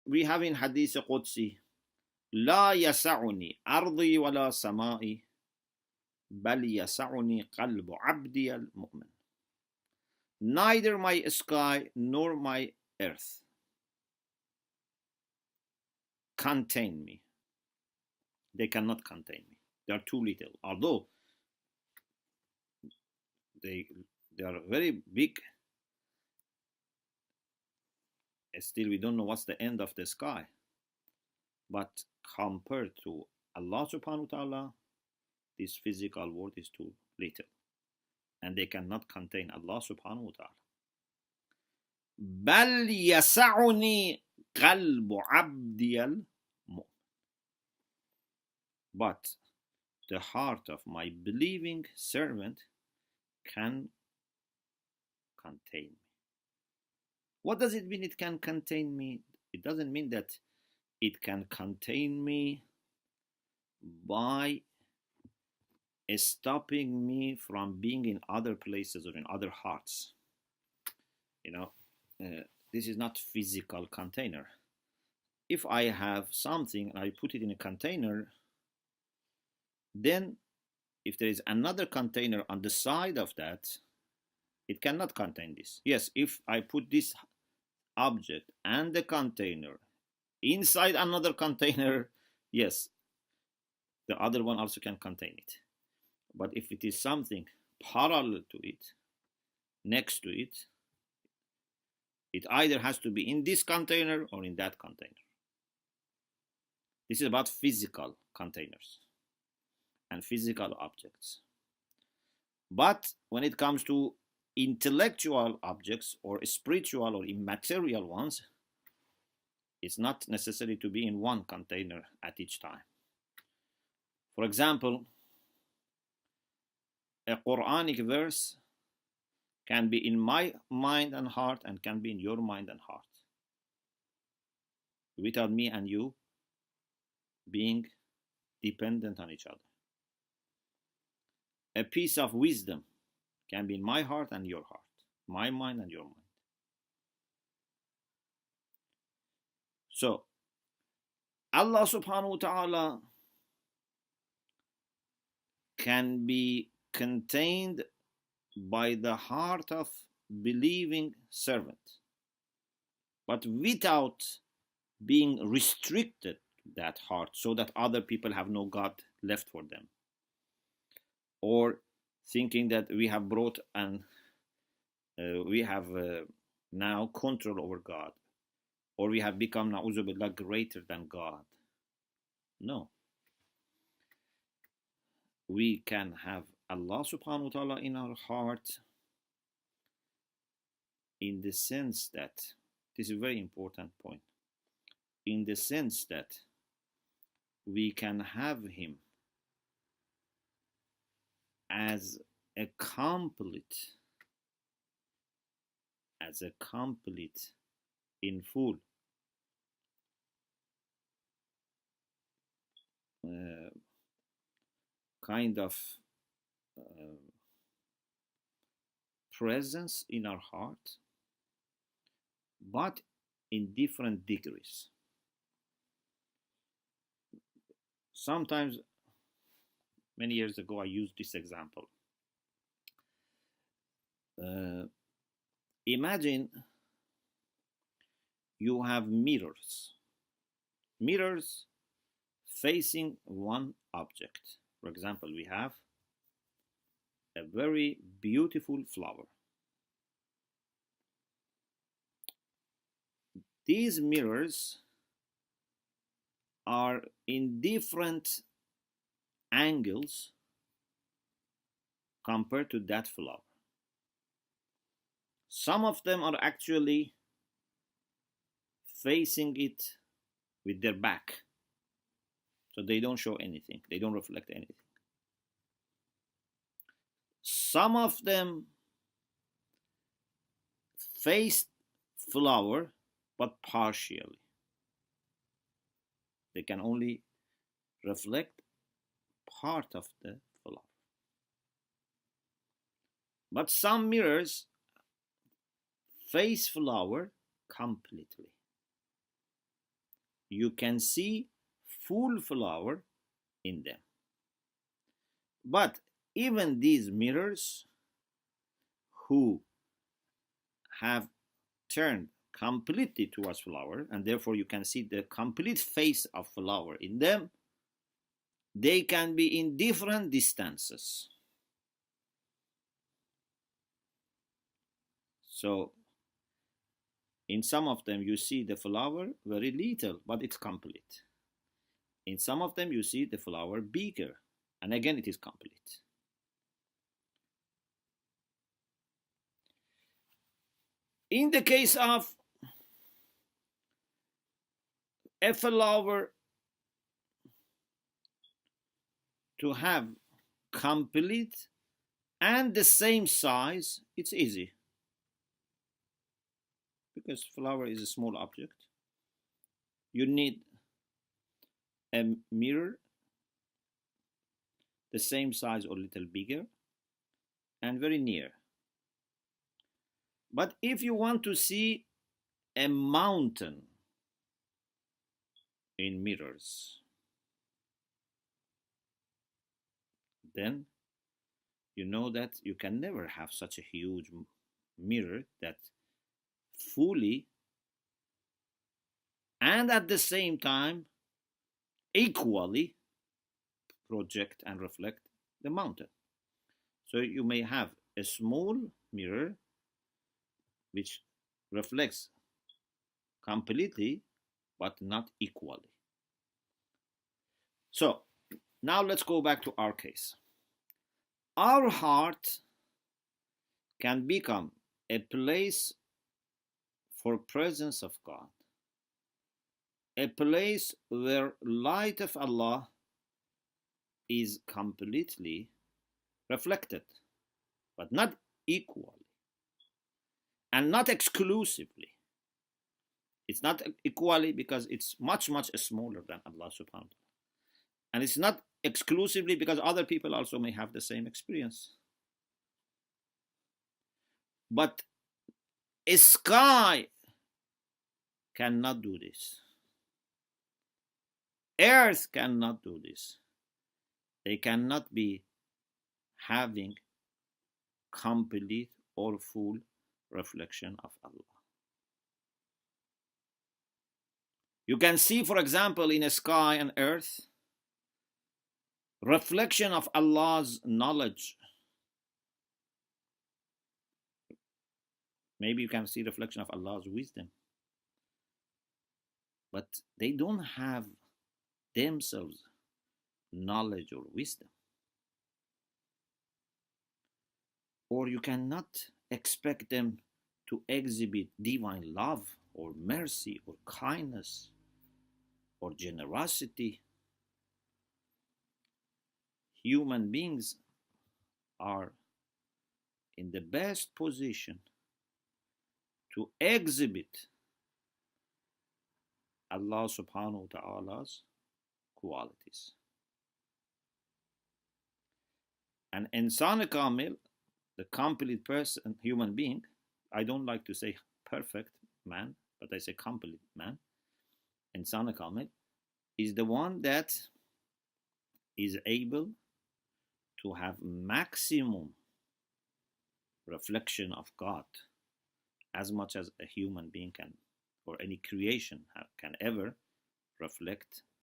we have in Hadith Qudsi, لا يسعني أرضي ولا سمائي بل يسعني قلب عبدي المؤمن. Neither my sky nor my earth contain me. They cannot contain me. They are too little. Although they are very big, still we don't know what's the end of the sky. But compared to Allah subhanahu wa ta'ala, this physical world is too little. And they cannot contain Allah subhanahu wa ta'ala. بل يسعني قلب عبدي المؤمن. But the heart of my believing servant can contain me. What does it mean it can contain me? It doesn't mean that it can contain me by stopping me from being in other places or in other hearts. This is not physical container. If I have something and I put it in a container, then if there is another container on the side of that, it cannot contain this. Yes, if I put this object and the container inside another container, yes, the other one also can contain it. But if it is something parallel to it, next to it, it either has to be in this container or in that container. This is about physical containers and physical objects. But when it comes to intellectual objects or spiritual or immaterial ones, it's not necessary to be in one container at each time. For example, a Quranic verse can be in my mind and heart and can be in your mind and heart, without me and you being dependent on each other. A piece of wisdom can be in my heart and your heart, my mind and your mind. So, Allah subhanahu wa ta'ala can be contained by the heart of believing servant, but without being restricted to that heart so that other people have no God left for them, or thinking that we have brought and we have now control over God, or we have become na'uzu billah greater than God. No. We can have Allah subhanahu wa ta'ala in our heart in the sense that, this is a very important point, in the sense that we can have Him as a complete in full kind of presence in our heart, but in different degrees. Sometimes, many years ago, I used this example. Imagine you have mirrors facing one object. For example, we have a very beautiful flower. These mirrors are in different angles compared to that flower. Some of them are actually facing it with their back, so they don't show anything, they don't reflect anything. Some of them face flower, but partially. They can only reflect part of the flower. But some mirrors face flower completely. you can see full flower in them. But even these mirrors who have turned completely towards flower, and therefore you can see the complete face of flower in them, they can be in different distances. So in some of them you see the flower very little, but it's complete. In some of them you see the flower bigger, and again it is complete. In the case of a flower to have complete and the same size, it's easy, because flower is a small object. You need a mirror the same size or a little bigger and very near. But if you want to see a mountain in mirrors, then you know that you can never have such a huge mirror that fully and at the same time equally project and reflect the mountain. So you may have a small mirror which reflects completely but not equally. So now let's go back to our case. Our heart can become a place for presence of God, a place where light of Allah is completely reflected, but not equally and not exclusively. It's not equally because it's much, much smaller than Allah subhanahu wa ta'ala. And it's not exclusively because other people also may have the same experience. But a sky cannot do this. Earth cannot do this. They cannot be having complete or full reflection of Allah. You can see, for example, in a sky and earth, reflection of Allah's knowledge. Maybe you can see reflection of Allah's wisdom. But they don't have themselves knowledge or wisdom. Or you cannot expect them to exhibit divine love or mercy or kindness or generosity. Human beings are in the best position to exhibit Allah subhanahu wa ta'ala's qualities. And insan kamil, the complete person, human being, I don't like to say perfect man, but I say complete man, insan kamil, is the one that is able to have maximum reflection of God, as much as a human being can, or any creation can ever reflect